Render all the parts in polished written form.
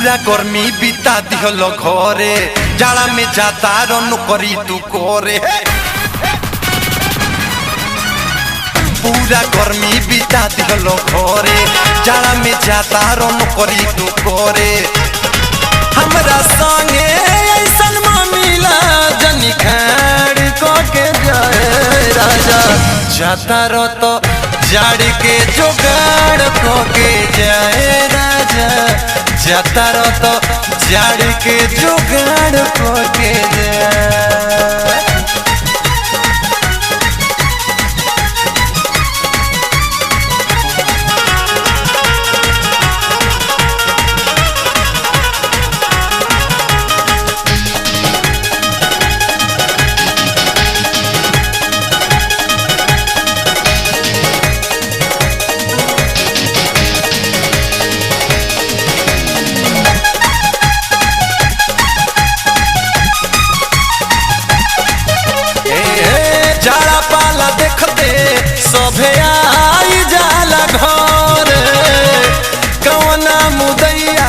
पूरा गर्मी बिता दिहल घरे जाड़ा में जाता रन करी तू करे। पूरा गर्मी बिता दिहल घरे जाड़ा में जाता रन करी तू करे। हमरा संगे ऐसन मिला जनी खाड़ को के जाए राजा जाता रो तो जाड़ के जोगाड़ को के जाए राजा जाता रो तो जाड़ के जुगाड़ को के जाए। सभे आई जाला घर कवना मुदैया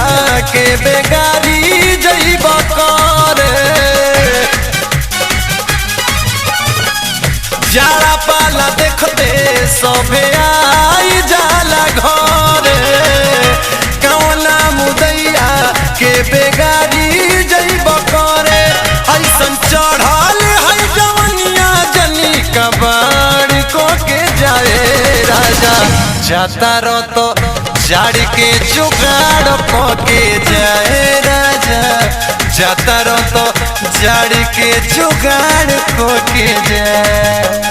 के बेगारी जइब कर। जाड़ा पाला देखते सभे आई जाला घर कवना मुदैया के बेगारी जइब कर। ऐसन चढ़ल है जवनिया जनी कबाड़ को के जाए राजा जाता रो तो जाड़ के जुगाड़ को के जाए राजा जाता रो तो जाड़ के जुगाड़ को के जाए।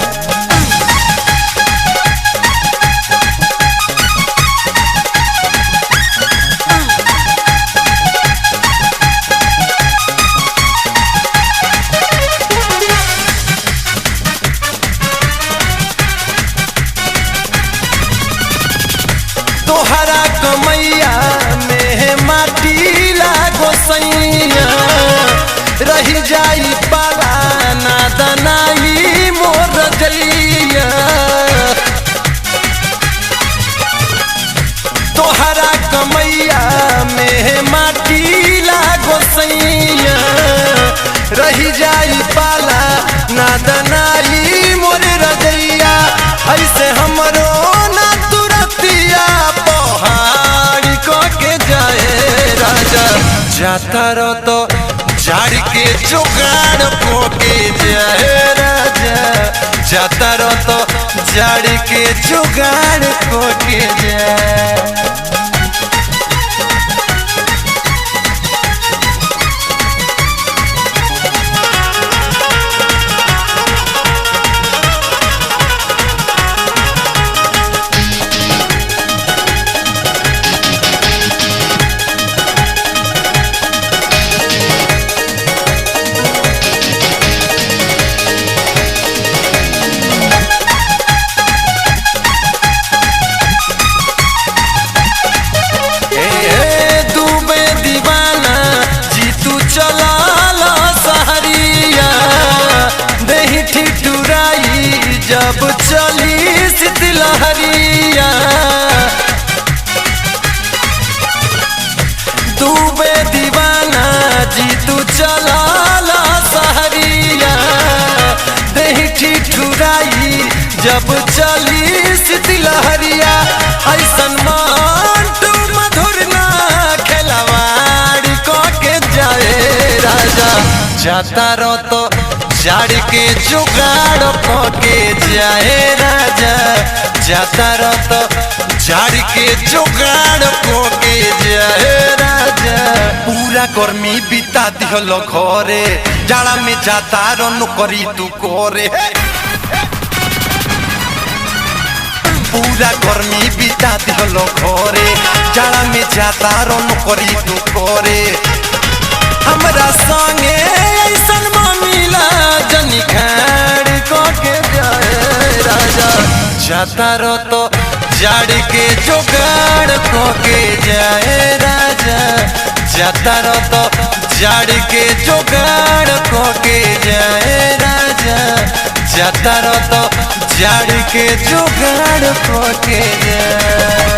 तोहरा कमैया में माटी लागो सैया रही जाई पाला ना दनाई मोर जलिया। तोहरा कमैया में माटी लागो सैया रही जाई पाला ना दनाई मोर रजैया। ऐसे हमरो ना तुरतिया पहाड़ को के जाए राजा जाता रो तो जाड़ के जुगाड़ को के जाए राजा जाता रो तो जाड़ के जुगाड़ को के जाए। जब चली शीतलहरिया डूबे दीवाना जी तू चला सहरिया दही ठिठुराई जब चली शीतलहरिया। ऐसन मांटू मधुर ना खिलवाड़ को के जाए राजा जाता रो तो जाड़ के जुगाड़ को के जाए राजा जाता रो तो जाड़ के जुगाड़ को के जाए राजा। पूरा गर्मी बिता दिहल घरे जाड़ा में जाता रन करी तू करे। पूरा गर्मी बिता दिहल घरे जाड़ा में जाता रन करी तू करे। हमरा संगे ऐसन मिला जनी खाड़ को के जाए राजा जाता रो तो जाड़ के जुगाड़ को के जाए राजा जाता रो तो जाड़ के जुगाड़ को के जाए राजा जाता रो तो जाड़ के जुगाड़ को के जाए।